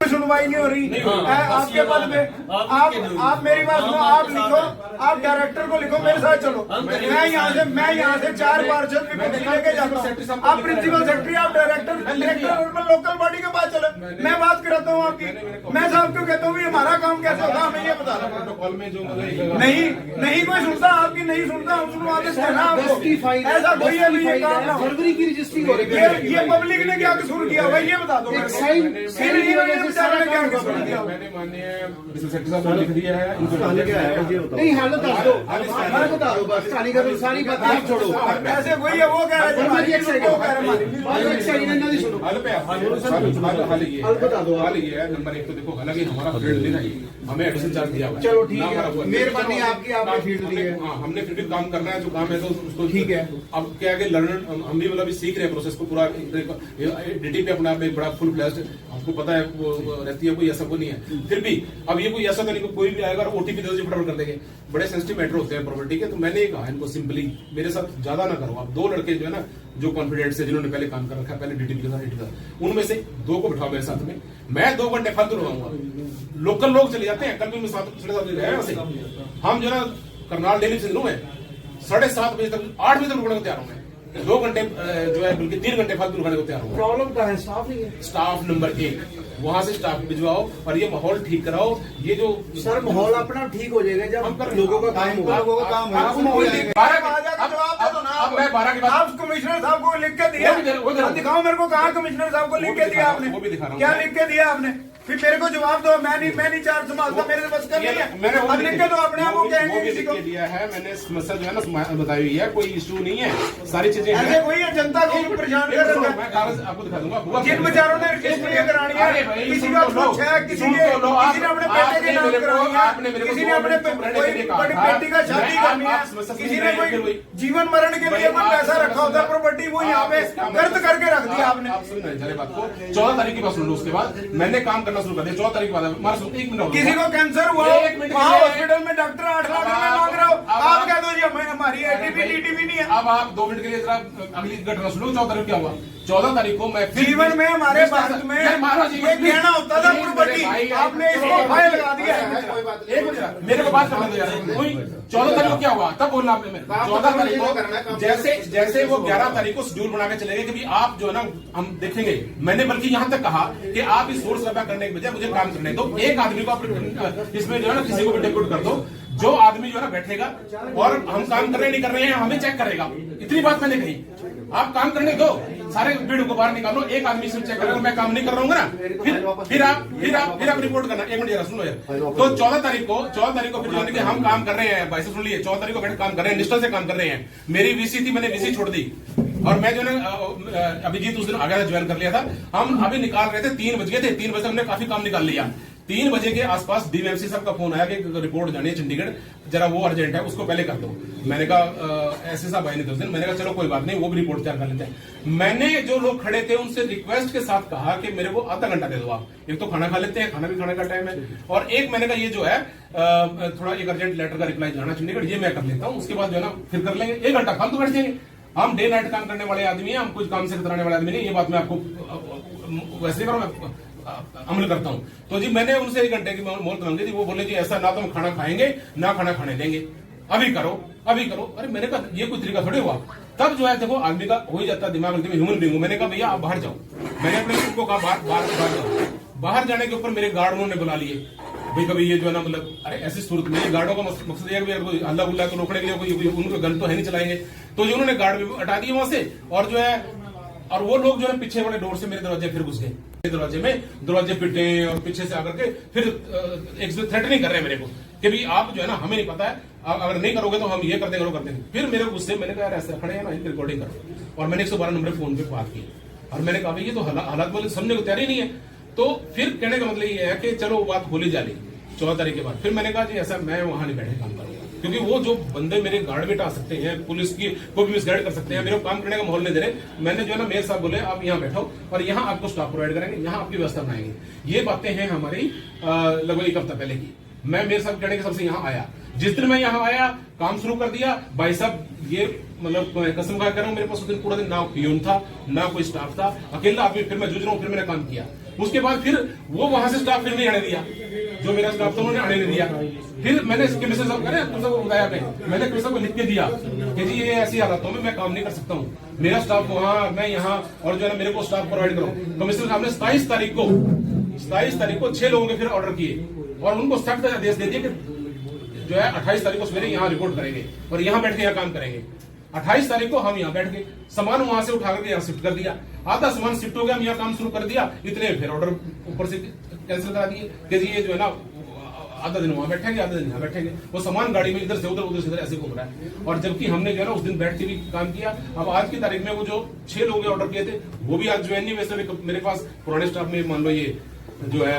सुनवाई नहीं हो रही है आपके पद पे। आप मेरी बात सुनो, आप लिखो, आप डायरेक्टर को लिखो, मेरे साथ चलो। मैं यहाँ से 4 पार्षद लेके जाता हूँ। आप प्रिंसिपल सेक्रेटरी, आप डायरेक्टर लोकल बॉडी के पास चलो, मैं बात कराता हूँ आपकी। मैं साहब को कहता हूँ हमारा काम कैसे होता है, हमें ये बता प्रोटोकॉल में जो मतलब नहीं कोई सुनता, आपकी नहीं सुनता, हम सुनवा देते हैं ना आपको। ऐसा कोई है नहीं, ये काम ना फरवरी की रजिस्ट्री हो रही है। ये पब्लिक ने क्या कसूर किया भाई, ये बता दो। मैंने माननीय सेक्रेटरी साहब को लिख दिया है, नहीं हालत बता दो, बता दो बस, कहानी का सारी बात आप छोड़ो। ऐसे कोई है, वो कह रहा है हल बता दो। हाल ये है, नंबर 1 तो देखो, हालांकि हमारा फील्ड लेना ही हमें एडिशनल चार्ज दिया हुआ है। चलो ठीक है, मेहरबानी आपकी, आपने फील्ड दी है। हाँ, हमने फिर भी काम करना है, जो काम है तो उसको ठीक है। अब क्या है कि लर्नर हम भी मतलब सीख रहे हैं प्रोसेस को पूरा। डीटी पे अपने आप में बड़ा फुल फ्लैश्ड, आपको पता है वो रहती है, कोई ऐसा वो नहीं है। फिर भी अब ये कोई ऐसा तो नहीं, कोई भी आएगा और ओटीपी दे फटाफट कर देंगे। बड़े सेंसिटिव मैटर होते हैं प्रॉपर्टी के। तो मैंने ये कहा इनको सिंपली मेरे साथ ज्यादा ना करो। आप 2 लड़के जो है ना, जो कॉन्फिडेंस है, जिन्होंने पहले काम कर रखा है, पहले डीटीपी के साथ, उनमें से 2 को बिठाओ मेरे साथ में। मैं 2 घंटे फालतू लगाऊंगा। लोकल लोग चले जाते हैं, कल भी मैं 7:30 बजे गया से। हम जो ना करनाल डेली से में 7:30 बजे तक 8 बजे तक रुकने को तैयार हूं मैं। 2 घंटे जो है बल्कि 3 घंटे फालतू रुकने को तैयार हूं। प्रॉब्लम क्या है? स्टाफ नहीं है। स्टाफ नंबर 1, वहां से स्टाफ भिजवाओ और ये माहौल ठीक कराओ। ये जो सर माहौल अपना ठीक हो जाएगा जब लोगों का काम होगा। लोगों का काम आप मैं 12 के बाद आप कमिश्नर साहब को लिख के दिया, दिखाओ मेरे को, कहा कमिश्नर साहब को लिख के दिया आपने? वो भी दिखा रहा हूं। क्या लिख के दिया आपने? फिर मेरे को जवाब दो। मैं नहीं चार्ज संभालता, मेरे से बस कर नहीं है। मैंने अब लिख के तो अपने आप को कहेंगे किसी को दिया है मैंने। समस्या जो है ना बताई हुई है, कोई इशू नहीं है, सारी चीजें ऐसे कोई है जनता को परेशान कर रहा है। मैं कागज आपको दिखा दूंगा। जिन बेचारों ने रजिस्ट्री करानी है, किसी का कुछ है, किसी ने अपने बेटे के नाम करानी है, किसी ने अपने कोई बड़ी बेटी का शादी करनी है, किसी ने कोई जीवन मरण के लिए कोई पैसा रखा होता है प्रॉपर्टी, वो यहाँ पे गर्द करके रख दिया आपने। आप सुन रहे बात को। 14 तारीख की बात सुन लो, उसके बाद मैंने काम करना शुरू कर दिया। 14 तारीख के बाद हमारा 1 मिनट, किसी को कैंसर हुआ, वहाँ हॉस्पिटल में डॉक्टर 8 लाख रुपए मांग रहा हो, आप कह दो जी हमारी टीटीपी नहीं है। अब आप 2 मिनट के लिए जरा अगली घटना सुनो। 14 तारीख क्या हुआ? 14 तारीख को मैं जीवन में हमारे भारत में ये कहना होता था प्रॉपर्टी, आपने इसको फाइल लगा दिया है। मेरे को बात करने दो यार। 14 तारीख को क्या हुआ तब बोलना आपने। 14 तारीख को जैसे वो 11 तारीख को शेड्यूल बना के चले गए कि भाई आप जो है ना हम देखेंगे। मैंने बल्कि यहाँ तक कहा कि आप इस सोर्स रफा करने के बजाय मुझे काम करने दो। एक आदमी को इसमें जो है ना किसी को भी डेप्यूट कर दो। जो आदमी जो है ना बैठेगा और हम काम कर रहे नहीं कर रहे हैं हमें चेक करेगा। इतनी बात मैंने कही। आप काम करने दो, सारे भीड़ को बाहर निकालो, एक आदमी सिर्फ चेक करेगा। मैं काम नहीं कर रहा हूँ ना, फिर आप रिपोर्ट करना। 1 मिनट जरा सुनो यार। तो 14 तारीख को फिर जाने के हम काम कर रहे हैं। भाई सुन लिए, 14 तारीख को बैठ काम कर रहे हैं, निष्ठा से काम कर रहे हैं। मेरी वीसी थी, मैंने वीसी छोड़ दी और मैं जो है अभिजीत उस दिन आ गया, ज्वाइन कर लिया था। हम अभी निकाल रहे थे, 3 बज गए थे। 3 बजे हमने काफी काम निकाल लिया। 3 बजे के आसपास डीएमसी साहब का फोन आया कि रिपोर्ट जानी है चंडीगढ़, जरा वो अर्जेंट है, उसको पहले कर दो। मैंने कहा ऐसे साहब आए नहीं उस दिन। मैंने कहा चलो कोई बात नहीं, वो भी रिपोर्ट तैयार कर लेते हैं। मैंने जो लोग खड़े थे उनसे रिक्वेस्ट के साथ कहा कि मेरे को आधा घंटा दे दो आप, एक तो खाना खा लेते हैं, खाना भी खाने का टाइम है, और एक मैंने कहा ये जो है थोड़ा एक अर्जेंट लेटर का रिप्लाई जाना चंडीगढ़, ये मैं कर लेता हूँ, उसके बाद जो है ना फिर कर लेंगे। 1 घंटा फालतू बैठ जाएंगे। हम डे नाइट काम करने वाले आदमी हैं, हम कुछ काम से कतराने वाले आदमी नहीं। ये बात मैं आपको वैसे करो, मैं अमल करता हूं। तो जी मैंने उनसे 1 घंटे की मोहलत मांगी थी। वो बोले जी ऐसा ना तो हम खाना खाएंगे ना खाना खाने देंगे, अभी करो अभी करो। अरे मैंने कहा ये कोई तरीका थोड़ी हुआ। तब जो है देखो आदमी का हो ही जाता दिमाग, ह्यूमन बीइंग हूं। मैंने कहा भैया आप बाहर जाओ। मैंने अपने खुद को कहा बाहर जाओ। बाहर जाने के ऊपर मेरे गार्ड उन्होंने बुला लिए। भाई कभी ये जो है ना मतलब अरे ऐसी सूरत में गार्डों का मकसद यह है अल्लाह गुल्ला को रोकने के लिए कोई उनको गन तो है नहीं चलाएंगे। तो जो उन्होंने गार्ड भी हटा दिए वहां से, और जो है और वो लोग जो है पीछे वाले डोर से मेरे दरवाजे फिर घुस गए। दरवाजे में दरवाजे पिटे और पीछे से आकर के फिर एक थ्रेटनिंग कर रहे हैं मेरे को कि भाई आप जो है ना हमें नहीं पता है, अगर नहीं करोगे तो हम ये कर देंगे वो कर देंगे। फिर मेरे गुस्से मैंने कहा ऐसा खड़े हैं ना, इनकी रिकॉर्डिंग करो। और मैंने 112 नंबर फोन पे बात की और मैंने कहा भाई ये तो हालात बोले समझने को तैयार ही नहीं है। तो फिर कहने का मतलब ये है कि चलो बात खोली जा रही 14 तारीख के बाद। फिर मैंने कहा जी ऐसा मैं वहां नहीं बैठे काम करूंगा, क्योंकि वो जो बंदे मेरे गार्ड भी हटा सकते हैं, पुलिस की को भी मिसगाइड कर सकते हैं, मेरे को काम करने का माहौल नहीं दे रहे। मैंने जो है ना मेयर साहब बोले आप यहाँ बैठो और यहाँ आपको स्टाफ प्रोवाइड करेंगे, यहाँ आपकी व्यवस्था बनाएंगे। ये बातें हैं हमारी लगभग 1 हफ्ता पहले की। मैं मेयर साहब कहने के सबसे यहाँ आया। जिस दिन मैं यहाँ आया काम शुरू कर दिया। भाई साहब ये मतलब कसम खा कर रहा हूँ, मेरे पास उस दिन पूरा दिन ना पियून था ना कोई स्टाफ था, अकेला आदमी। फिर मैं जूझ रहा हूँ, फिर मैंने काम किया। उसके बाद फिर वो वहां से स्टाफ फिर नहीं आने दिया, जो मेरा स्टाफ था उन्होंने आने नहीं दिया। फिर मैंने कमिश्नर साहब को बताया, मैंने कमिश्नर को लिख के दिया कि जी ये ऐसी हालातों में मैं काम नहीं कर सकता हूँ, मेरा स्टाफ वहाँ, मैं यहाँ, और जो है मेरे को स्टाफ प्रोवाइड करो। कमिश्नर साहब ने 27 तारीख को 6 लोगों के फिर ऑर्डर किए और उनको सख्त आदेश दे दिए कि जो है 28 तारीख को सवेरे यहाँ रिपोर्ट करेंगे और यहाँ बैठ के यहाँ काम करेंगे। 28 तारीख को हम यहाँ बैठ गए, सामान वहां से उठा करके यहाँ शिफ्ट कर दिया, आधा सामान शिफ्ट हो गया, हम यहाँ काम शुरू कर दिया, इतने फिर ऑर्डर ऊपर से कैंसिल करा दिए कि जी ये जो है ना आधा दिन वहां बैठेंगे, आधा दिन यहाँ बैठेंगे। वो सामान गाड़ी में इधर से उधर ऐसे घूम रहा है। और जबकि हमने जो है ना उस दिन बैठ के भी काम किया। अब आज की तारीख में वो जो 6 लोग ऑर्डर किए थे वो भी आज ज्वाइन नहीं, वैसे मेरे पास पुराने स्टाफ में मान लो ये जो है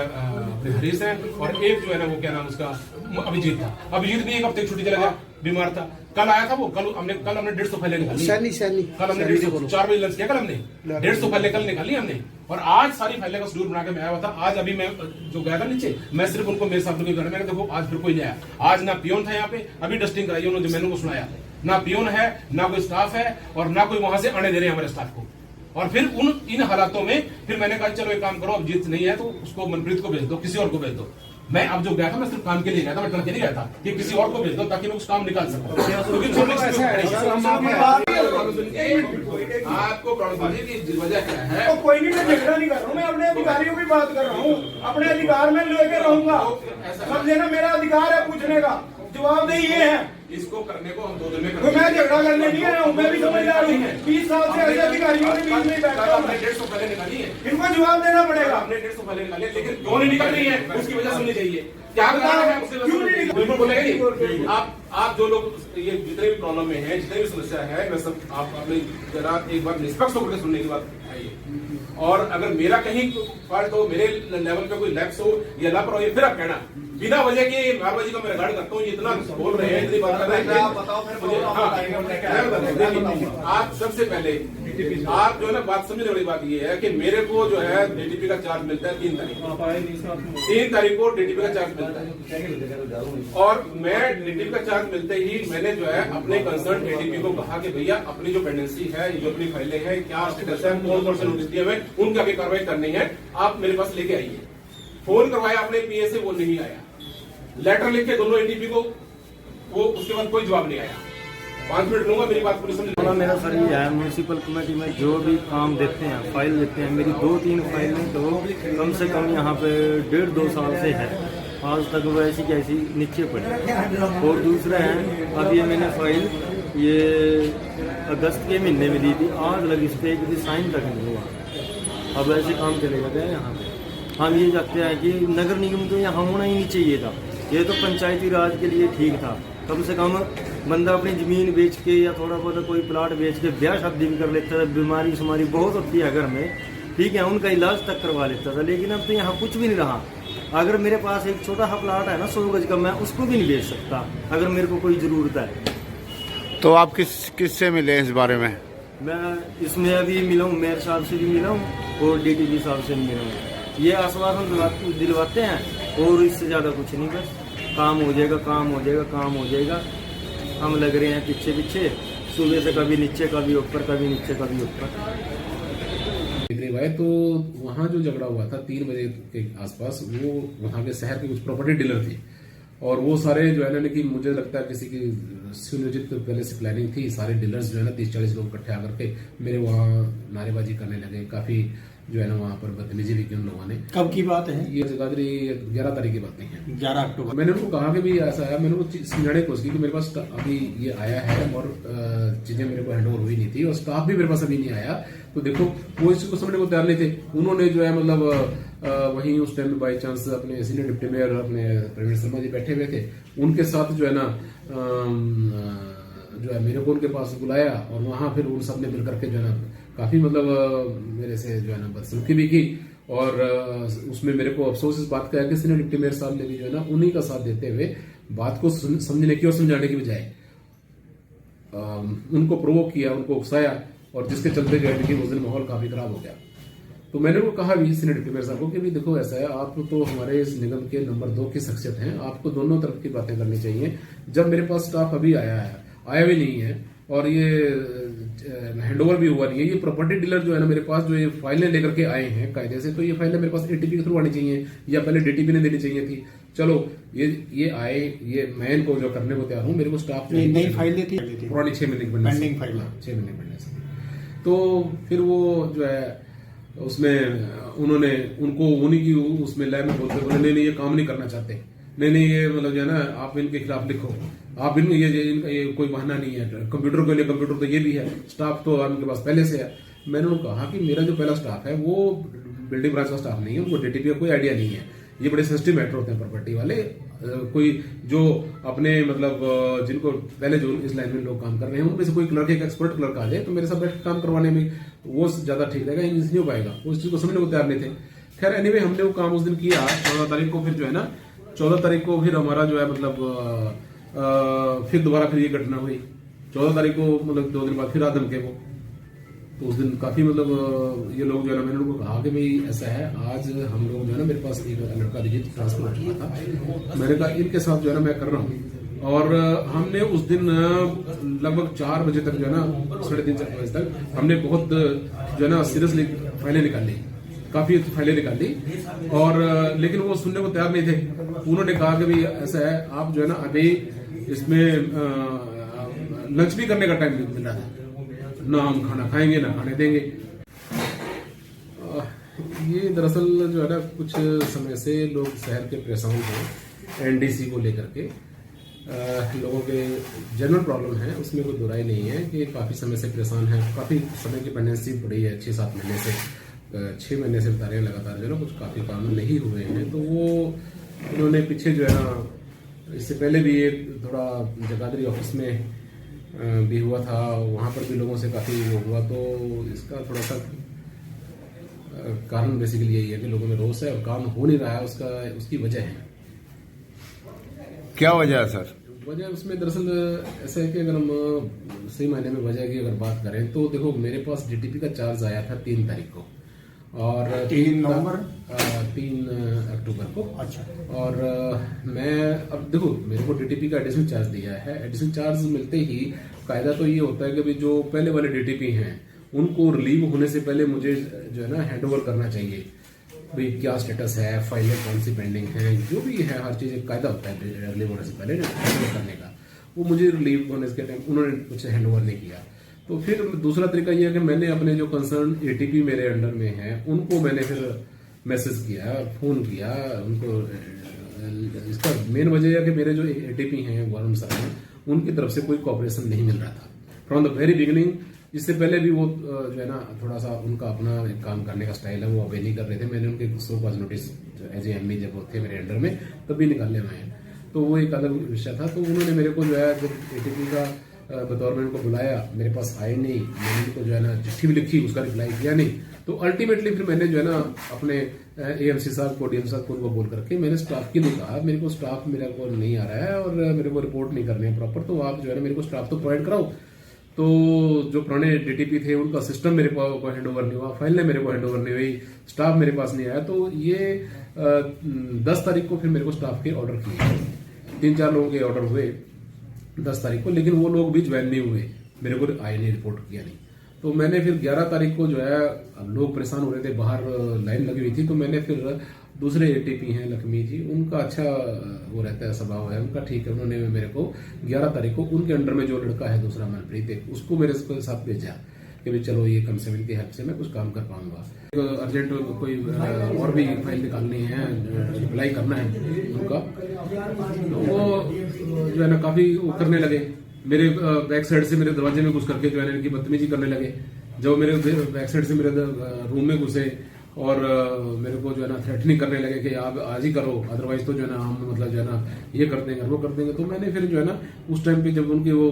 हरीश है, और एक जो है ना वो क्या नाम उसका अभिजीत था। अभिजीत भी एक हफ्ते छुट्टी चला गया, बीमार था। कल आया था वो, कल हमने 150 फाइलें निकाली। कल हमने 4 बजे लंच किया, कल हमने 150 फाइलें कल निकाली हमने, और आज सारी फाइलें का शेड्यूल बना के मैं आया हुआ था। आज अभी मैं जो गया था नीचे, मैं सिर्फ उनको मेरे साथ घर में देखो आज फिर कोई नहीं आया। आज ना पियोन था यहाँ पे, अभी डस्टिंग कराई उन्होंने, मैंने को सुनाया ना पियोन है, ना कोई स्टाफ है, और ना कोई वहां से आने दे रहे हैं हमारे स्टाफ को। और फिर इन हालातों में फिर मैंने कहा चलो एक काम करो, अब जीत नहीं है तो उसको मनप्रीत को भेज दो, किसी और को भेज दो। मैं अब जो गया था मैं सिर्फ काम के लिए गया था, मैं टर्न के नहीं गया था कि किसी और को भेज दो ताकि मैं उस काम निकाल सकूं। आपको प्रॉब्लम की वजह क्या है? तो कोई नहीं, मैं झगड़ा नहीं कर रहा हूँ, मैं अपने अधिकारियों की बात कर रहा हूँ, अपने अधिकार में लेके रहूंगा। समझे ना, मेरा अधिकार है पूछने का, जवाबदेही ये है। इसको करने को हम 2 दिन में तो मैं झगड़ा करने नहीं आया हूँ, मैं भी समझदार हूँ। 20 साल से ऐसे अधिकारियों के बीच में बैठा हूँ। 150 फाइलें निकाली है, इनको जवाब देना पड़ेगा। हमने 150 फाइलें निकाली, लेकिन क्यों नहीं निकल रही है उसकी वजह सुननी चाहिए। क्या कारण है क्यों नहीं निकल? बिल्कुल बोलेंगे आप जो लोग ये जितने भी प्रॉब्लम में है, जितने भी समस्या है, मैं सब आपने जरा एक बार निष्पक्ष होकर सुनने की बात आइए। और अगर मेरा कहीं फॉल्ट हो, मेरे लेवल पे कोई लैप्स हो या लापरवाही, फिर आप कहना। बिना वजह के नारबाजी का मैं रिगार्ड करता हूँ, इतना बोल रहे हैं, इतनी बात कर रहे हैं। आप सबसे पहले आप जो है ना बात समझने वाली बात ये है कि मेरे को जो है डीटीपी का चार्ज मिलता है 3 तारीख को डीटीपी का चार्ज मिलता है। और मैं डीटीपी का चार्ज मिलते ही मैंने जो है अपने कंसर्न एडीपी को कहा कि भैया अपनी जो पेंडेंसी है, जो अपनी फाइलें हैं, क्या स्टेटस है, कौन से नोटिस दिए हुए, उनकी आगे कार्रवाई करनी है, आप मेरे पास लेके आइए। फोन करवाया अपने पीए से, वो नहीं आया। लेटर लिख के दोनों एडीपी को, वो उसके बाद कोई जवाब नहीं आया। 5 मिनट लूंगा, मेरी बात पूरी समझ। मेरा सर ये है, म्यूनसिपल कमेटी में जो भी काम देते हैं, फाइल देते हैं, मेरी 2-3 फाइलें तो कम से कम यहाँ पे 1.5-2 साल से है, आज तक वो ऐसी कैसी नीचे पड़ी। और दूसरा है, अब ये मैंने फाइल ये अगस्त के महीने में दी थी, आज लगी इस पर एक भी साइन तक नहीं हुआ। अब ऐसे काम चलेगा क्या यहाँ पे? हम ये चाहते हैं कि नगर निगम तो यहाँ होना ही नहीं चाहिए था, ये तो पंचायती राज के लिए ठीक था। कम से कम बंदा अपनी जमीन बेच के या थोड़ा बहुत कोई प्लाट बेच के ब्याह शादी भी कर लेता था, बीमारी शुमारी बहुत होती है घर में, ठीक है, उनका इलाज तक करवा लेता था। लेकिन अब तो यहाँ कुछ भी नहीं रहा। अगर मेरे पास एक छोटा सा प्लाट है ना 100 गज का, मैं उसको भी नहीं बेच सकता अगर मेरे को कोई ज़रूरत है। तो आप किससे मिले इस बारे में? मैं इसमें अभी मिला हूँ, मेयर साहब से भी मिला हूँ और डीटीपी साहब से भी मिला हूँ। ये आश्वासन दिलवाते हैं और इससे ज़्यादा कुछ नहीं, बस काम हो जाएगा, काम हो जाएगा, काम हो जाएगा। हम लग रहे हैं पीछे पीछे, सुबह से कभी नीचे कभी ऊपर, कभी नीचे कभी ऊपर। तो वहाँ जो झगड़ा हुआ था 3 बजे के आसपास, वो वहाँ के शहर के कुछ प्रॉपर्टी डीलर थे, और वो सारे जो है ना कि मुझे लगता है किसी की सुनियोजित पहले से प्लानिंग थी। सारे डीलर्स जो है ना 30-40 लोग इकट्ठे आकर के मेरे वहाँ नारेबाजी करने लगे, काफी जो है ना वहाँ पर बदतमीजी भी की उन लोगों ने। कब की बात है ये 11 तारीख की बात नहीं है, 11 अक्टूबर। मैंने उनको कहा कि भी ऐसा है, मैंने उनको समझाने की कोशिश की कि मेरे पास अभी ये आया है और चीजें मेरे को हैंड ओवर हुई नहीं थी, और स्टाफ भी मेरे पास अभी नहीं आया। तो देखो वो इस चीज को समझने को तैयार नहीं थे। उन्होंने जो है मतलब वहीं उस टाइम में बाई चांस अपने सीनियर डिप्टी मेयर अपने प्रवीण शर्मा जी बैठे हुए थे, उनके साथ जो है ना जो है मेरे को उनके पास बुलाया, और वहां फिर उन सब ने मिलकर के जो है ना काफी मतलब मेरे से जो है ना बदसलूकी भी की। और उसमें मेरे को अफसोस इस बात का है कि सीनियर डिप्टी मेयर साहब ने भी जो है ना उन्हीं का साथ देते हुए बात को समझने की और समझाने की बजाय उनको प्रोवोक किया, उनको उकसाया, और जिसके चलते जो है कि उस दिन माहौल काफी खराब हो गया। तो मैंने उनको कहा भी सीनियर डिप्टी मेयर साहब को कि भी देखो ऐसा है, आप तो हमारे इस निगम के नंबर 2 की शख्सियत हैं, आपको दोनों तरफ की बातें करनी चाहिए। जब मेरे पास स्टाफ अभी आया भी नहीं है, और ये हैंडओवर भी हुआ नहीं है। ये प्रॉपर्टी डीलर जो है ना मेरे पास जो ये फाइलें लेकर के आए हैं कायदे से, तो ये फाइलें मेरे पास एटीपी के थ्रू आनी चाहिए या पहले डीटीपी ने देनी चाहिए थी। चलो ये आए, ये मैं इनको जो करने को तैयार हूँ, मेरे को स्टाफ नई फाइल थी पुरानी 6 महीने की बनने से, पेंडिंग फाइल 6 महीने बनने से। तो फिर वो जो है उसमें उन्होंने उनको उन्हीं की उसमें लैब में बोलते बोले नहीं ये काम नहीं करना चाहते, नहीं ये मतलब जो है ना आप इनके खिलाफ लिखो, आप इनको ये कोई बहाना नहीं है, कंप्यूटर के लिए कंप्यूटर तो ये भी है, स्टाफ तो उनके पास पहले से है। मैंने उनको कहा कि मेरा जो पहला स्टाफ है वो बिल्डिंग ब्रांच का स्टाफ नहीं है, उनको डीटीपी का कोई आइडिया नहीं है, ये बड़े सेंसिटिव मैटर होते हैं प्रॉपर्टी वाले। कोई जो अपने मतलब जिनको पहले जो इस लाइन में लोग काम कर रहे हैं उनमें से कोई क्लर्क, एक एक्सपर्ट क्लर्क आ जाए तो मेरे साथ बैठ काम करवाने में वो ज्यादा ठीक रहेगा, नहीं हो पाएगा, वो इस चीज को समझने को तैयार नहीं थे। खैर एनीवे हमने वो काम उस दिन किया 14 तारीख को। फिर जो है ना 14 तारीख को फिर हमारा जो है मतलब फिर दोबारा फिर ये घटना हुई। 14 तारीख को मतलब 2 दिन बाद फिर आ धमके को, तो उस दिन काफी मतलब ये लोग जो है ना मैंने उनको कहा कि भाई ऐसा है, आज हम लोग जो है ना मेरे पास एक लड़का रिजिट ट्रांसफर हो चुका था, मैंने कहा इनके साथ जो है ना मैं कर रहा हूँ। और हमने उस दिन लगभग 4 बजे तक जो है ना 3:30-4 बजे तक हमने बहुत जो है ना सीरियसली फाइलें निकाली, काफी फाइलें निकाली, और लेकिन वो सुनने को तैयार नहीं थे। उन्होंने कहा कि भाई ऐसा है, आप जो है ना अभी इसमें लंच भी करने का टाइम नहीं मिल रहा था, ना हम खाना खाएंगे ना खाने देंगे। ये दरअसल जो है ना कुछ समय से लोग शहर के परेशान हैं एनडीसी को लेकर के, लोगों के जनरल प्रॉब्लम है, उसमें कोई बुराई नहीं है कि काफी समय से परेशान है, काफी समय की पेंडेंसी पड़ी है, 6-7 महीने से 6 महीने से बता रहे हैं लगातार जो है ना कुछ काफी काम नहीं हुए हैं। तो वो उन्होंने पीछे जो है ना इससे पहले भी एक थोड़ा जगाधरी ऑफिस में भी हुआ था, वहां पर भी लोगों से काफी वो हुआ। तो इसका थोड़ा सा कारण बेसिकली यही है कि लोगों में रोष है और काम हो नहीं रहा है, उसकी वजह है। क्या वजह है सर? वजह उसमें दरअसल ऐसा है कि अगर हम सही मायने में वजह की अगर बात करें तो देखो मेरे पास डीटीपी का चार्ज आया था 3 तारीख को और 3 नवंबर 3 अक्टूबर को। अच्छा। और मैं अब देखो मेरे को डीटीपी का एडिशनल चार्ज दिया है, एडिशनल चार्ज मिलते ही कायदा तो ये होता है कि भाई जो पहले वाले डीटीपी हैं उनको रिलीव होने से पहले मुझे जो है ना हैंडओवर करना चाहिए, भाई क्या स्टेटस है, फाइलें कौन सी पेंडिंग है, जो भी है हर चीज एक कायदा होता है रिलीव होने से पहले हैंडओवर करने का। वो मुझे रिलीव होने के टाइम उन्होंने कुछ हैंडओवर नहीं किया। तो फिर दूसरा तरीका ये है कि मैंने अपने जो कंसर्न एटीपी मेरे अंडर में है उनको मैंने फिर मैसेज किया, फोन किया उनको। इसका मेन वजह है कि मेरे जो एटीपी हैं वरुण सर हैं उनकी तरफ से कोई कोऑपरेशन नहीं मिल रहा था फ्रॉम द वेरी बिगिनिंग। इससे पहले भी वो जो है ना थोड़ा सा उनका अपना काम करने का स्टाइल है, वो अवे नहीं कर रहे थे। मैंने उनके show cause notice as ME जब वो थे मेरे अंडर में तभी निकालने में आए, तो वो एक अलग विषय था। तो उन्होंने मेरे को जो है जब एटीपी का बतौर में उनको बुलाया, मेरे पास आए नहीं, मैंने उनको जो है ना चिट्ठी भी लिखी, उसका रिप्लाई किया नहीं। तो अल्टीमेटली फिर मैंने जो है ना अपने एएमसी साहब को, डीएम साहब को उनको बोल करके मैंने स्टाफ के लिए कहा मेरे को स्टाफ मेरे को नहीं आ रहा है और मेरे को रिपोर्ट नहीं करनी है प्रॉपर, तो आप जो है ना मेरे को स्टाफ तो प्रोवाइड कराओ। तो जो पुराने डीटीपी थे उनका सिस्टम मेरे को हैंड ओवर नहीं हुआ, फाइल मेरे को हैंड ओवर नहीं हुई, स्टाफ मेरे पास नहीं आया। तो ये 10 तारीख को फिर मेरे को स्टाफ के ऑर्डर किए, 3-4 लोगों के ऑर्डर हुए 10 तारीख को, लेकिन वो लोग भी ज्वाइन नहीं हुए, मेरे को आए नहीं, रिपोर्ट किया नहीं। तो मैंने फिर 11 तारीख को जो है लोग परेशान हो रहे थे, बाहर लाइन लगी हुई थी, तो मैंने फिर दूसरे एटीपी हैं लक्ष्मी जी, उनका अच्छा वो रहता है स्वभाव है उनका, ठीक है, उन्होंने मेरे को 11 तारीख को उनके अंडर में जो लड़का है दूसरा मनप्रीत उसको मेरे साथ भेजा कि भाई चलो ये कम से कम इनकी हेल्प से मैं कुछ काम कर पाऊंगा। अर्जेंट कोई और भी फाइल निकालनी है, रिप्लाई करना है उनका, तो वो जो है ना काफी वो करने लगे। मेरे बैक साइड से मेरे दरवाजे में घुस करके जो है इनकी बदतमीजी करने लगे। जब मेरे बैक साइड से मेरे रूम में घुसे और मेरे को जो है ना थ्रेटनिंग करने लगे कि आप आज ही करो, अदरवाइज तो जो है ना हम मतलब जो है ना ये कर देंगे वो कर देंगे। तो मैंने फिर जो है ना उस टाइम पे जब उनके वो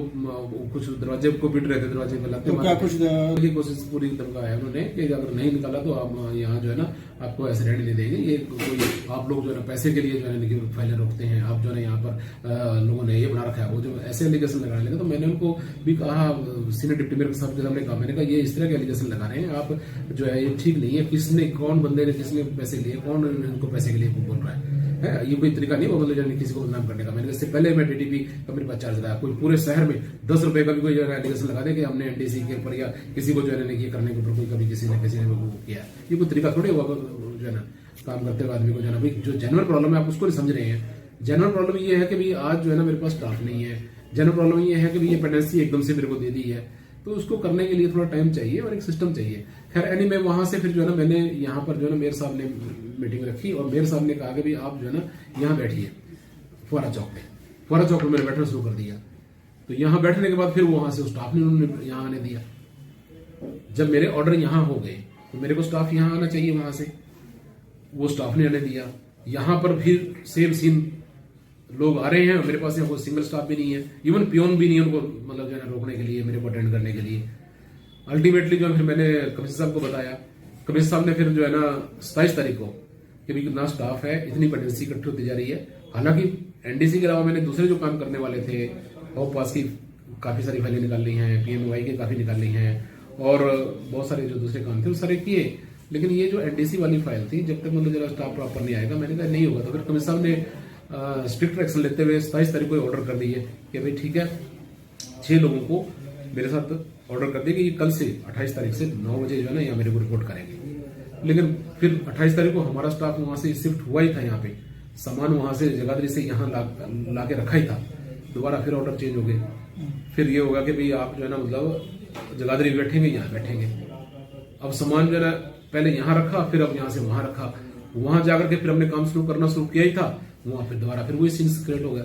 कुछ दरवाजे को पीट रहे थे, दरवाजे पे लाते मारने की कोशिश पूरी धमका है उन्होंने कि अगर नहीं निकाला तो आप यहाँ जो है ना आपको ऐसे रहने नहीं देंगे, ये कोई आप लोग जो है ना पैसे के लिए जो है फाइलें रोकते हैं, आप जो है ना यहाँ पर लोगों ने ये बना रखा है, वो जो ऐसे एलिगेशन लगाने लगे। तो मैंने उनको भी कहा, सीनियर डिप्टी मेयर साहब के सामने कहा, मैंने कहा ये इस तरह के एलिगेशन लगा रहे हैं आप जो है ये ठीक नहीं है, किसने कौन बंदे ने किसने पैसे लिए, कौन इनको पैसे के लिए बोल रहा है, है, ये कोई तरीका नहीं मतलब जो है किसी को बदनाम करने का। मैंने इससे पहले मैं डीटीपी का मेरे पास चार्ज लगाया, कोई पूरे शहर में 10 रुपए का भी कोई जो है एलिगेशन लगा दे कि हमने एनडीसी के ऊपर या किसी को जो है ये करने के ऊपर कोई कभी किसी ने वो किया, ये कोई तरीका थोड़ी होगा जो है ना काम करते हुए आदमी को जो है ना। भाई जो जेन्युइन प्रॉब्लम है आप उसको नहीं समझ रहे हैं। जेन्युइन प्रॉब्लम ये है कि भाई आज जो है ना मेरे पास स्टाफ नहीं है। जेन्युइन प्रॉब्लम ये है कि भाई ये पेंडेंसी एकदम से मेरे को दे दी है, तो उसको करने के लिए थोड़ा टाइम चाहिए और एक सिस्टम चाहिए। खैर एनीवे वहां से फिर जो है ना मैंने यहाँ पर जो है ना मेयर साहब ने मीटिंग रखी और मेयर साहब ने कहा कि भाई आप जो है ना यहाँ बैठिए फुआरा चौक पे। फुआरा चौक पे मैंने बैठना शुरू कर दिया। तो यहाँ बैठने के बाद फिर वहां से स्टाफ ने उन्होंने यहाँ आने दिया। जब मेरे ऑर्डर यहाँ हो गए तो मेरे को स्टाफ यहाँ आना चाहिए, वहां से वो स्टाफ ने आने दिया। यहाँ पर फिर सेम सीन, लोग आ रहे हैं, मेरे पास यहाँ कोई सिंगल स्टाफ भी नहीं है, इवन पियोन भी नहीं है उनको मतलब जो है रोकने के लिए, मेरे को अटेंड करने के लिए। अल्टीमेटली जो है फिर मैंने कमिश्नर साहब को बताया। कमिश्नर साहब ने फिर जो है ना 27 तारीख को कि भाई कितना स्टाफ है, इतनी पेंडेंसी इकट्ठी होती जा रही है। हालांकि एनडीसी के अलावा मैंने दूसरे जो काम करने वाले थे, हॉप पास की काफी सारी फाइलें निकाल ली हैं, पीएमवाई के काफी निकाल ली हैं और बहुत सारे जो दूसरे काम थे वो सारे किए। लेकिन ये जो एनडीसी वाली फाइल थी, जब तक मतलब जरा स्टाफ प्रॉपर नहीं आएगा, मैंने कहा नहीं होगा। तो फिर कमिश्नर साहब ने स्ट्रिक्ट एक्शन लेते हुए 27 तारीख को ऑर्डर कर दिए कि भाई ठीक है 6 लोगों को मेरे साथ ऑर्डर कर दिया कि ये कल से 28 तारीख से 9 बजे जो है ना यहाँ मेरे को रिपोर्ट करेंगे। लेकिन फिर 28 तारीख को हमारा स्टाफ वहां से शिफ्ट हुआ ही था, यहाँ पे सामान वहां से जगाधरी से यहाँ ला के रखा ही था। दोबारा फिर ऑर्डर चेंज हो गए। फिर ये होगा कि भाई आप जो है ना मतलब जगाधरी बैठेंगे, यहाँ बैठेंगे। अब सामान जो है ना पहले यहाँ रखा, फिर अब यहाँ से वहां रखा, वहां जाकर के फिर हमने काम शुरू करना शुरू किया ही था। वहां फिर दोबारा फिर वही सीन्स क्रिएट हो गया,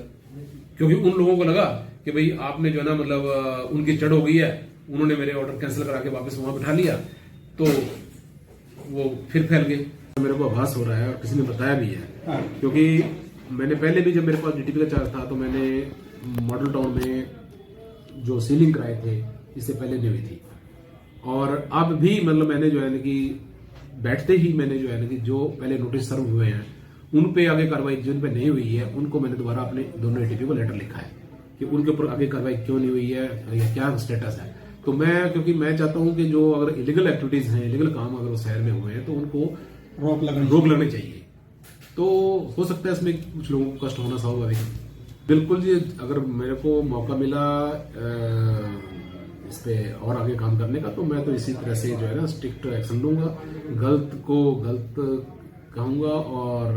क्योंकि उन लोगों को लगा कि भाई आपने जो है ना मतलब उनकी चढ़ हो गई है, उन्होंने मेरे ऑर्डर कैंसिल करा के वापस वहां बिठा लिया, तो वो फिर फैल गए। मेरे को आभास हो रहा है और किसी ने बताया भी है, क्योंकि मैंने पहले भी जब मेरे पास डीटीपी का चार्ज था तो मैंने मॉडल टाउन में जो सीलिंग कराए थे इससे पहले नहीं हुई थी। और अब भी मतलब मैंने जो है ना कि बैठते ही मैंने जो है ना कि जो पहले नोटिस सर्व हुए हैं उन पे आगे कार्रवाई जिन पे नहीं हुई है उनको मैंने दोबारा अपने दोनों एटीपी को लेटर लिखा है कि उनके ऊपर आगे कार्रवाई क्यों नहीं हुई है या क्या स्टेटस है। तो मैं क्योंकि मैं चाहता हूं कि जो अगर इलीगल एक्टिविटीज हैं, इलीगल काम अगर वो शहर में हुए हैं तो उनको रोक लगनी चाहिए। तो हो सकता है इसमें कुछ लोगों को कष्ट होना स्वाभाविक है। बिल्कुल जी, अगर मेरे को मौका मिला इस पे और आगे काम करने का तो मैं तो इसी तरह से जो है ना स्ट्रिक्ट एक्शन लूंगा। गलत को गलत कहूंगा और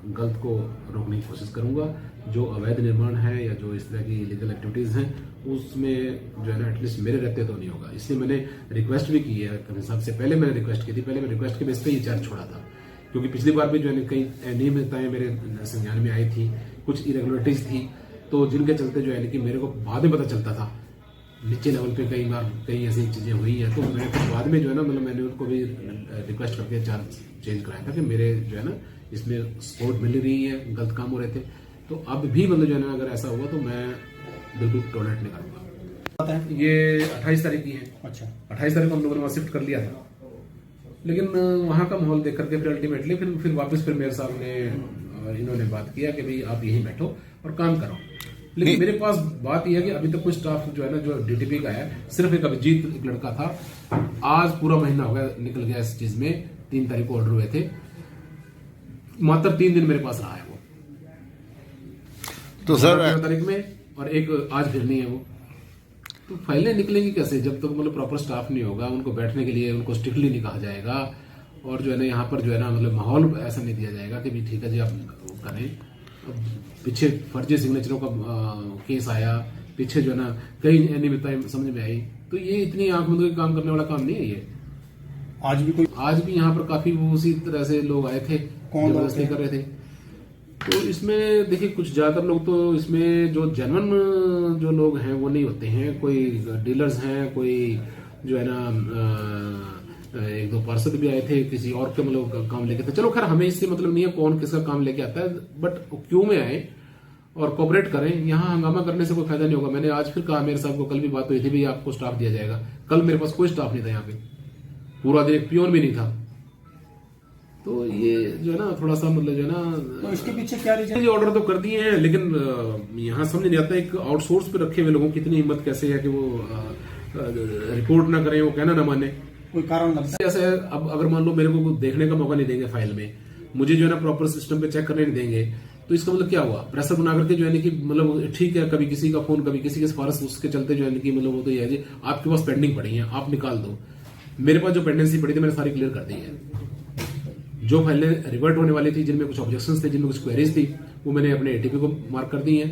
गलत को रोकने की कोशिश करूंगा। जो अवैध निर्माण है या जो इस तरह की इलीगल एक्टिविटीज हैं उसमें जो है ना एटलीस्ट मेरे रहते तो नहीं होगा। इसलिए मैंने रिक्वेस्ट भी की है कमिश्नर साहब से। पहले मैंने रिक्वेस्ट की थी, पहले मैं रिक्वेस्ट के बेस पे ही चार्ज छोड़ा था, क्योंकि पिछली बार भी जो है कई अनियमितताएं मेरे संज्ञान में आई थी, कुछ इरेगुलरिटीज थी, तो जिनके चलते जो है कि मेरे को बाद में पता चलता था नीचे लेवल पे कई बार कई ऐसी चीजें हुई हैं। तो मैं बाद में जो है ना मतलब मैंने उनको भी रिक्वेस्ट करके चार्ज चेंज कराया था कि मेरे जो है ना इसमें सपोर्ट मिल रही है, गलत काम हो रहे थे। तो अब भी मतलब जो है ना अगर ऐसा हुआ तो मैं बिल्कुल टॉलरेट नहीं करूंगा। ये 28 तारीख की है। अच्छा, 28 तारीख को हम लोगों ने वहां शिफ्ट कर लिया था, लेकिन वहां का माहौल देख करके फिर अल्टीमेटली फिर वापस फिर मेयर साहब ने इन्होंने बात किया कि भाई आप यहीं बैठो और काम करो। लेकिन मेरे पास बात यह है कि अभी तक कोई स्टाफ जो है ना जो डीटीपी का है, सिर्फ एक अभिजीत एक लड़का था। आज पूरा महीना हो गया निकल गया इस चीज में। 3 तारीख को ऑर्डर हुए थे, मात्र 3 दिन मेरे पास रहा है वो तो सर 13 तारीख में, और एक आज फिर नहीं है वो। तो फाइलें निकलेंगी कैसे जब तक मतलब प्रॉपर स्टाफ नहीं होगा, उनको बैठने के लिए उनको स्ट्रिक्टली नहीं कहा जाएगा और जो है ना यहाँ पर जो है ना मतलब माहौल ऐसा नहीं दिया जाएगा कि भी ठीक है जी आप करें। पीछे फर्जी सिग्नेचरों का केस आया, पीछे जो है ना कई अनियमितताएं समझ में आई। तो ये इतनी आंख बंद के काम करने वाला काम नहीं है ये। आज भी यहाँ पर काफी वो उसी तरह से लोग आए थे, जबरदस्ती कर रहे थे। तो इसमें देखिए कुछ ज्यादातर लोग तो इसमें जो जेन्युइन जो लोग हैं वो नहीं होते हैं। कोई डीलर्स हैं, कोई जो है ना 1-2 पार्षद भी आए थे किसी और के मतलब काम लेके थे। चलो खैर हमें इससे मतलब नहीं है कौन किसका काम लेके आता है, बट क्यों में आए और कोऑपरेट करें। यहाँ हंगामा करने से कोई फायदा नहीं होगा। मैंने आज फिर कहा, मेरे साहब को कल भी बात हुई थी भी आपको स्टाफ दिया जाएगा। कल मेरे पास कोई स्टाफ नहीं था यहाँ पे, पूरा दिन एक पियोन भी नहीं था। तो ये जो है ना थोड़ा सा मतलब जो है ना तो इसके पीछे क्या रीजन? ऑर्डर तो कर दिए हैं, लेकिन यहाँ समझ नहीं आता एक आउटसोर्स पे रखे हुए लोगों की इतनी हिम्मत कैसे है कि वो रिपोर्ट ना करें, वो कहना ना माने, कोई कारण लगता है जैसे अब अगर मान लो मेरे को देखने का मौका नहीं देंगे फाइल में, मुझे जो है ना प्रॉपर सिस्टम पे चेक करने नहीं देंगे, तो इसका मतलब क्या हुआ? प्रेशर बना करके जो है कि मतलब ठीक है, कभी किसी का फोन, कभी किसी के सिफारिश, उसके चलते जो है कि मतलब वो तो ये है जी आपके पास पेंडिंग पड़ी है, आप निकाल दो। मेरे पास जो पेंडेंसी पड़ी थी मैंने सारी क्लियर कर दी है। जो फाइलें रिवर्ट होने वाली थी, जिनमें कुछ ऑब्जेक्शंस थे, जिनमें कुछ क्वेरीज थी, वो मैंने अपने एटीपी को मार्क कर दी है,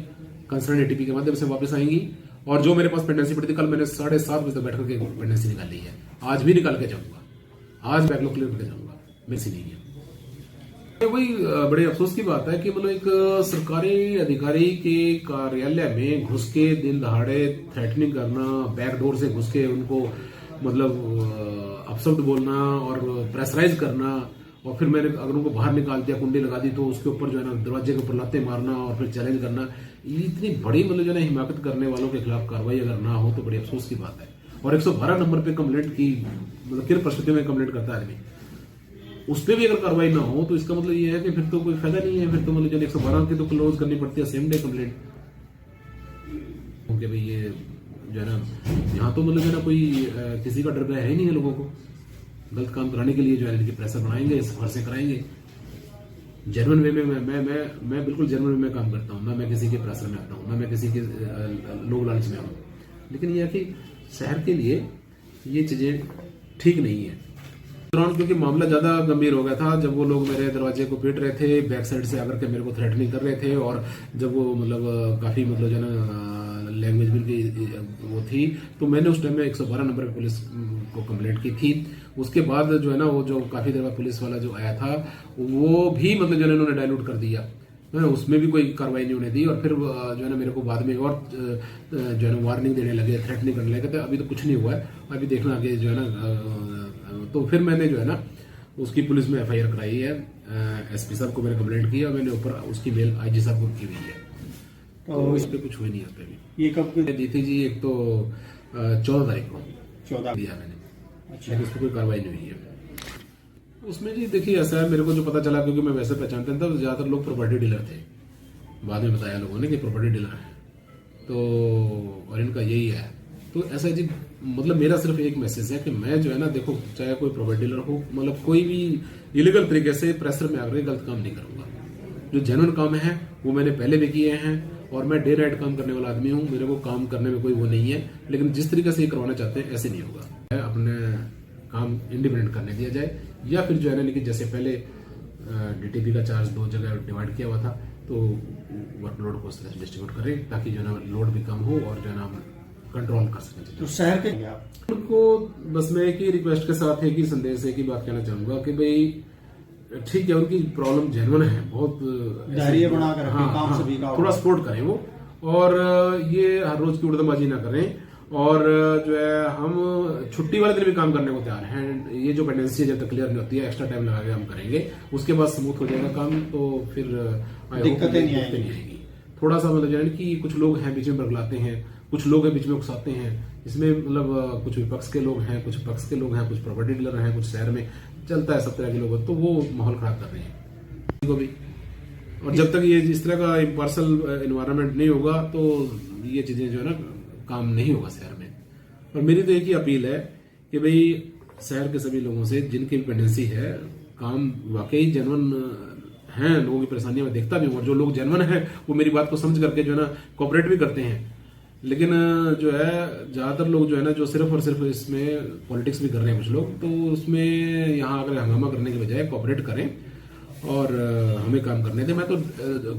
कंसर्न एटीपी के माध्यम से वापस आएंगी। और जो मेरे पास पेंडेंसी पड़ी थी, कल मैंने 7:30 बजे तक बैठ करके पेंडेंसी निकाल ली है। आज भी निकाल के जाऊंगा, आज बैकलॉग क्लियर करके जाऊंगा, मेसी नहीं है। वही बड़े अफसोस की बात है कि मतलब एक सरकारी अधिकारी के कार्यालय में घुस के दिन दहाड़े थ्रेटनिंग करना, बैकडोर से घुस के उनको मतलब अपशब्द बोलना और प्रेशराइज करना, और फिर मैंने अगर उनको बाहर निकाल दिया, कुंडी लगा दी, तो उसके ऊपर जो है ना दरवाजे के ऊपर लाते मारना और फिर चैलेंज करना, ये इतनी बड़ी मतलब जो है हिमाकत करने वालों के खिलाफ कार्रवाई अगर ना हो तो बड़ी अफसोस की बात है। और 112 नंबर पे कंप्लेंट की, मतलब किन परिस्थितियों में कंप्लेंट करता है आदमी, उस पर भी अगर कार्रवाई ना हो तो इसका मतलब ये है कि फिर तो कोई फायदा नहीं है। फिर तो मतलब जो 112 की तो क्लोज करनी पड़ती है, सेम डे कंप्लेंट। ओके भाई, ये जो है ना यहाँ तो मतलब जो है ना कोई किसी का डर भय है ही नहीं है लोगों को। गलत काम कराने के लिए जो है इनके प्रेशर बनाएंगे, सिफारिशें कराएंगे। जेन्युइन वे में मैं बिल्कुल जेन्युइन वे में काम करता हूँ, ना मैं किसी के प्रेशर में आता हूँ, ना मैं किसी के लोभ लालच में हूँ। लेकिन यह है कि शहर के लिए ये चीजें ठीक नहीं है। क्योंकि मामला ज्यादा गंभीर हो गया था जब वो लोग मेरे दरवाजे को पीट रहे थे, बैक साइड से आकर के मेरे को थ्रेटनिंग कर रहे थे, और जब वो मतलब काफी मतलब जो है ना लैंग्वेज बिल की वो थी, तो मैंने उस टाइम में 112 नंबर पर पुलिस को कंप्लेंट की थी। उसके बाद जो है ना वो जो काफी देर बाद पुलिस वाला जो आया था, वो भी मतलब जो है उन्होंने डायलूट कर दिया, उसमें भी कोई कार्रवाई नहीं होने दी। और फिर जो है ना मेरे को बाद में और जो है ना वार्निंग देने लगे, थ्रेटनिंग करने लगे। तो अभी तो कुछ नहीं हुआ है, अभी देखना आगे जो है ना। तो फिर मैंने जो है ना उसकी पुलिस में एफआईआर कराई है, एसपी साहब को मैंने कंप्लेंट की और मैंने ऊपर उसकी मेल आईजी साहब को की हुई है। तो इस पे कुछ हुई नहीं है अभी। ये कब दी थी जी? एक तो 14 तारीख को 14 दिया मैंने, लेकिन उस पर कोई कार्रवाई नहीं हुई है। उसमें जी देखिए ऐसा है, मेरे को जो पता चला, क्योंकि मैं वैसे पहचानता था, ज्यादातर लोग प्रॉपर्टी डीलर थे। बाद में बताया लोगों ने कि प्रॉपर्टी डीलर है, तो और इनका यही है। तो ऐसा जी मतलब मेरा सिर्फ एक मैसेज है कि मैं जो है ना देखो, चाहे कोई प्रॉपर्टी डीलर हो, मतलब कोई भी इलीगल तरीके से प्रेशर में आकर गलत काम नहीं करूंगा। जो जेन्युइन काम है वो मैंने पहले भी किए हैं, और मैं डे नाइट काम करने वाला आदमी हूँ। मेरे को काम करने में कोई वो नहीं है, लेकिन जिस तरीके से ये करवाना चाहते हैं ऐसे नहीं होगा। अपने काम इंडिपेंडेंट करने दिया जाए, या फिर जो है ना कि जैसे पहले डीटीपी का चार्ज 2 जगह डिवाइड किया हुआ था, तो वर्कलोड को डिस्ट्रीब्यूट करें ताकि जो है ना लोड भी कम हो और जो है ना कंट्रोल कर सकें। तो शहर के उनको बस मैं एक ही रिक्वेस्ट के साथ, एक ही संदेश, एक ही बात कहना चाहूंगा कि भाई ठीक है, उनकी प्रॉब्लम जेन्युइन है, बहुत डायरी बनाकर काम सभी का थोड़ा सपोर्ट करें वो, और ये हर रोज की उड़दबाजी ना करें। और जो है हम छुट्टी वाले दिन भी काम करने को तैयार हैं। ये जो पेंडेंसी जब तक क्लियर नहीं होती है, एक्स्ट्रा टाइम लगा के हम करेंगे, उसके बाद स्मूथ हो जाएगा काम, तो फिर दिक्कतें नहीं आएगी। थोड़ा सा मतलब जाने कि कुछ लोग हैं बीच में बरगलाते हैं, कुछ लोग हैं बीच में उकसाते हैं। इसमें मतलब कुछ विपक्ष के लोग हैं, कुछ पक्ष के लोग हैं, कुछ प्रॉपर्टी डीलर हैं, कुछ शहर में चलता है सब तरह के लोग, तो वो माहौल खराब कर रहे हैं को भी। और जब तक ये इस तरह का इम्पार्शल एनवायरनमेंट नहीं होगा तो ये चीजें जो है ना काम नहीं होगा शहर में। और मेरी तो एक ही अपील है कि भाई शहर के सभी लोगों से, जिनकी भी पेंडेंसी है, काम वाकई जेन्युइन हैं, लोगों की परेशानियां मैं देखता भी हूँ, और जो लोग जेन्युइन हैं वो मेरी बात को समझ करके जो है ना कोऑपरेट भी करते हैं। लेकिन जो है ज्यादातर लोग जो है ना जो सिर्फ और सिर्फ इसमें पॉलिटिक्स भी कर रहे हैं कुछ लोग, तो उसमें यहाँ अगर हंगामा करने के बजाय कोऑपरेट करें और हमें काम करने दें। मैं तो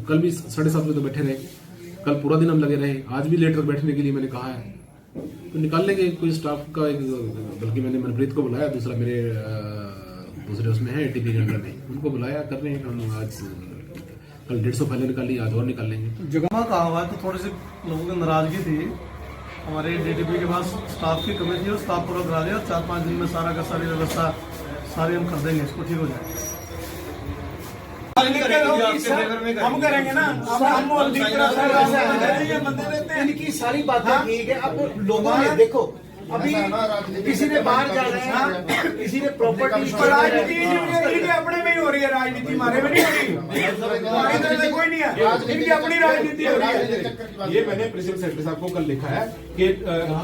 कल भी 7:30 बजे तो बैठे रहे, कल पूरा दिन हम लगे रहे, आज भी लेट तक बैठने के लिए मैंने कहा है, तो निकाल लेंगे कोई स्टाफ का एक, बल्कि मैंने मनप्रीत को बुलाया, दूसरा मेरे दूसरे उसमें है एटीपी के अंडर में, उनको बुलाया कर रहे हैं हम। आज कल 150 फाइलें निकाली, आज और निकाल लेंगे। जगह कहा हुआ है तो थोड़ी सी लोगों की नाराजगी थी, हमारे डीटीपी के पास स्टाफ की कमी थी, और स्टाफ पूरा करा दिया। 4-5 दिन में सारा का सारी व्यवस्था सारी हम कर देंगे, इसको ठीक हो जाए। हम करेंगे ना, इनकी सारी बातें ठीक है। अब लोगों ने देखो, अभी किसी ने बाहर जाना है, किसी ने प्रॉपर्टी, राजनीति अपने में ही हो रही है, राजनीति हमारे में नहीं हो रही, कोई नहीं नहीं है, इनकी अपनी राजनीति हो रही है। ये मैंने प्रिंसिपल सेक्रेटरी साहब को कल लिखा है कि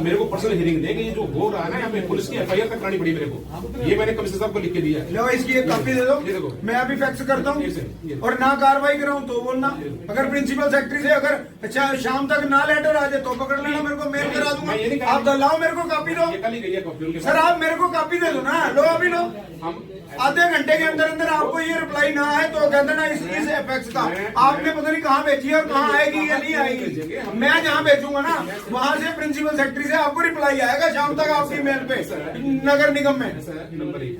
मेरे को पर्सनल हियरिंग दें कि ये जो हो रहा है ना यहाँ पे पुलिस की एफआईआर तक करानी पड़ी मेरे को। ये मैंने कमिश्नर साहब को लिख के दिया है। लो इसकी एक कॉपी दे ये दो, देखो। मैं अभी फैक्स करता ये सर, ये। हूँ और ना कार्रवाई कराऊं तो बोलना। अगर प्रिंसिपल सेक्रेटरी से अगर अच्छा शाम तक ना लेटर आ जाए तो पकड़ लेना, मेरे को मेल करा मैं ये नहीं दूंगा। कहा- आप दलाओ मेरे को कॉपी दो ये कल ही गई है कॉपी उनके सर, पास। आप मेरे को कॉपी दे दो ना, लो अभी लो। हम आधे घंटे के अंदर अंदर आपको ये रिप्लाई ना आए तो कहते ना इस एपेक्स का आपने पता नहीं कहाँ भेजी है और कहाँ आएगी या नहीं आएगी। मैं जहाँ भेजूंगा ना वहां से प्रिंसिपल सेक्रेटरी से आपको रिप्लाई आएगा शाम तक आपकी मेल पे नगर निगम में। नंबर 1